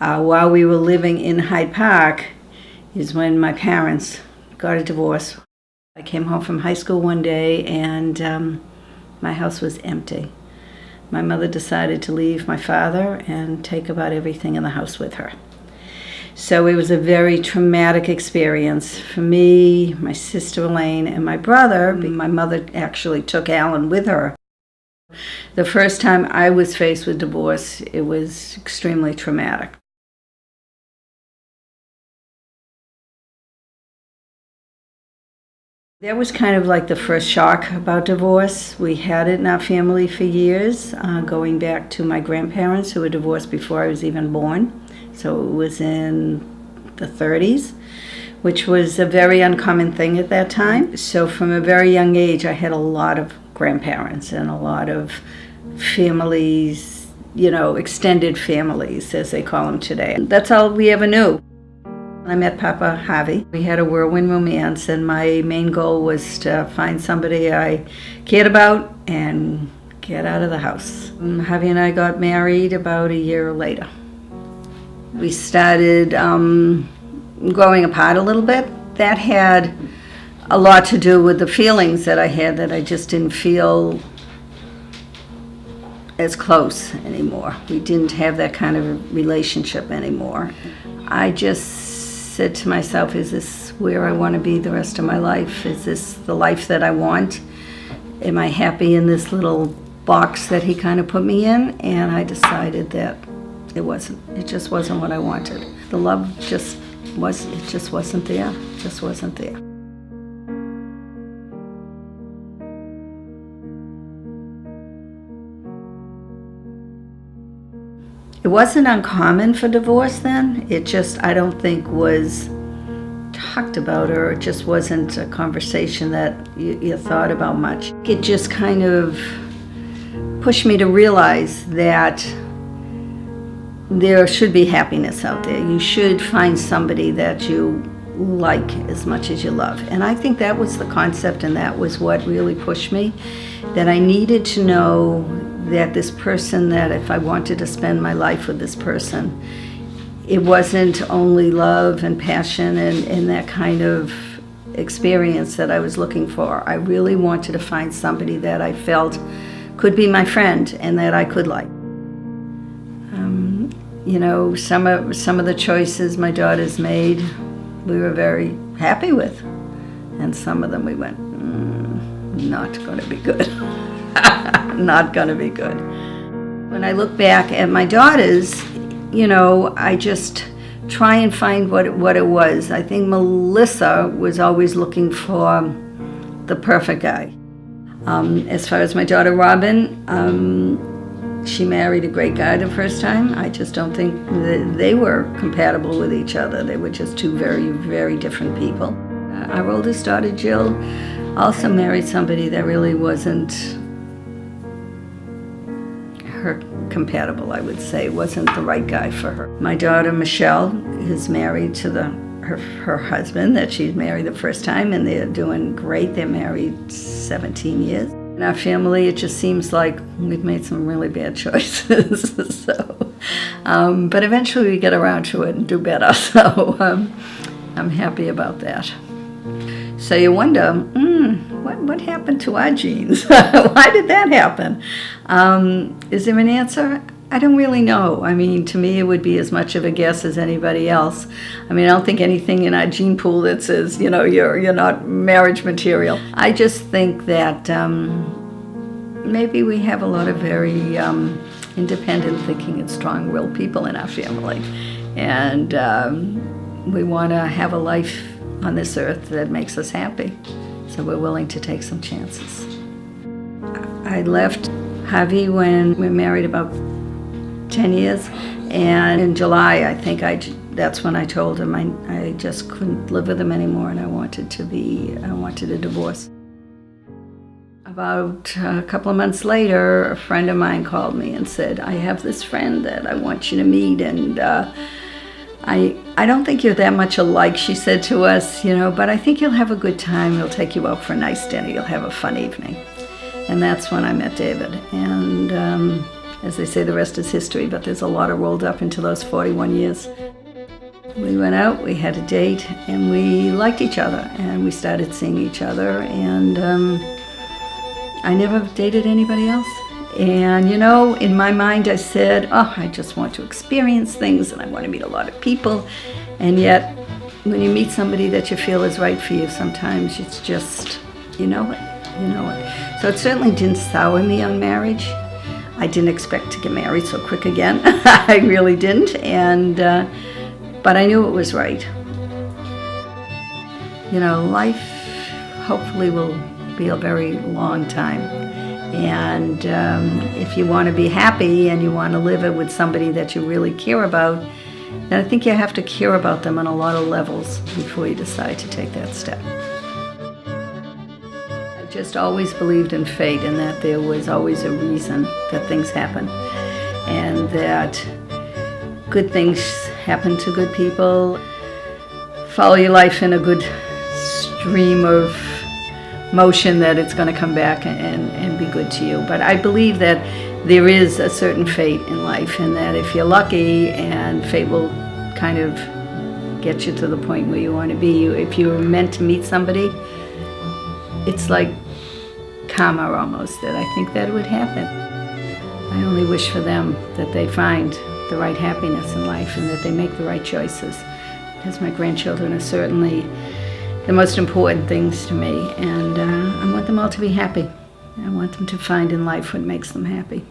while we were living in Hyde Park is when my parents got a divorce. I came home from high school one day and my house was empty. My mother decided to leave my father and take about everything in the house with her. So it was a very traumatic experience for me, my sister Elaine, and my brother. My mother actually took Alan with her. The first time I was faced with divorce, it was extremely traumatic. That was kind of like the first shock about divorce. We had it in our family for years, going back to my grandparents who were divorced before I was even born. So it was in the 30s, which was a very uncommon thing at that time. So from a very young age, I had a lot of grandparents and a lot of families, extended families, as they call them today. That's all we ever knew. I met Papa Harvey. We had a whirlwind romance, and my main goal was to find somebody I cared about and get out of the house. Harvey and I got married about a year later. We started growing apart a little bit. That had a lot to do with the feelings that I had, that I just didn't feel as close anymore. We didn't have that kind of relationship anymore. I just said to myself, is this where I want to be the rest of my life? Is this the life that I want? Am I happy in this little box that he kind of put me in? And I decided that it just wasn't what I wanted. The love just wasn't there. It just wasn't there. It wasn't uncommon for divorce then. It just, I don't think, was talked about, or it just wasn't a conversation that you thought about much. It just kind of pushed me to realize that there should be happiness out there. You should find somebody that you like as much as you love. And I think that was the concept, and that was what really pushed me, that I needed to know that this person, that if I wanted to spend my life with this person, it wasn't only love and passion and that kind of experience that I was looking for. I really wanted to find somebody that I felt could be my friend and that I could like. Some of the choices my daughters made, we were very happy with, and some of them we went, not going to be good. Not going to be good. When I look back at my daughters, I just try and find what it was. I think Melissa was always looking for the perfect guy. As far as my daughter Robin, she married a great guy the first time. I just don't think that they were compatible with each other. They were just two very, very different people. Our oldest daughter Jill also married somebody that really wasn't her compatible, I would say. Wasn't the right guy for her. My daughter Michelle is married to her husband that she's married the first time, and they're doing great. They're married 17 years. In our family, it just seems like we've made some really bad choices. But eventually we get around to it and do better. So I'm happy about that. So you wonder, what happened to our genes? Why did that happen? Is there an answer? I don't really know. I mean, to me, it would be as much of a guess as anybody else. I mean, I don't think anything in our gene pool that says, you're not marriage material. I just think that maybe we have a lot of very independent thinking and strong-willed people in our family. And we want to have a life on this earth that makes us happy. So we're willing to take some chances. I left Harvey when we were married about 10 years, and in July, I think that's when I told him I just couldn't live with him anymore, and I wanted a divorce. About a couple of months later, a friend of mine called me and said, I have this friend that I want you to meet, and I don't think you're that much alike, she said to us, but I think you'll have a good time. He'll take you out for a nice dinner. You'll have a fun evening. And that's when I met David. And as they say, the rest is history, but there's a lot of rolled up into those 41 years. We went out, we had a date, and we liked each other, and we started seeing each other, and I never dated anybody else. And you know, in my mind I said, oh, I just want to experience things and I want to meet a lot of people. And yet, when you meet somebody that you feel is right for you, sometimes it's just, you know it. So it certainly didn't sour me on marriage. I didn't expect to get married so quick again. I really didn't. And but I knew it was right. You know, life hopefully will be a very long time. And if you want to be happy and you want to live it with somebody that you really care about, then I think you have to care about them on a lot of levels before you decide to take that step. I just always believed in fate and that there was always a reason that things happen, and that good things happen to good people. Follow your life in a good stream of motion, that it's going to come back and be good to you. But I believe that there is a certain fate in life, and that if you're lucky, and fate will kind of get you to the point where you want to be. If you're meant to meet somebody, it's like karma almost, that I think that would happen. I only wish for them that they find the right happiness in life and that they make the right choices, because my grandchildren are certainly the most important things to me, and I want them all to be happy. I want them to find in life what makes them happy.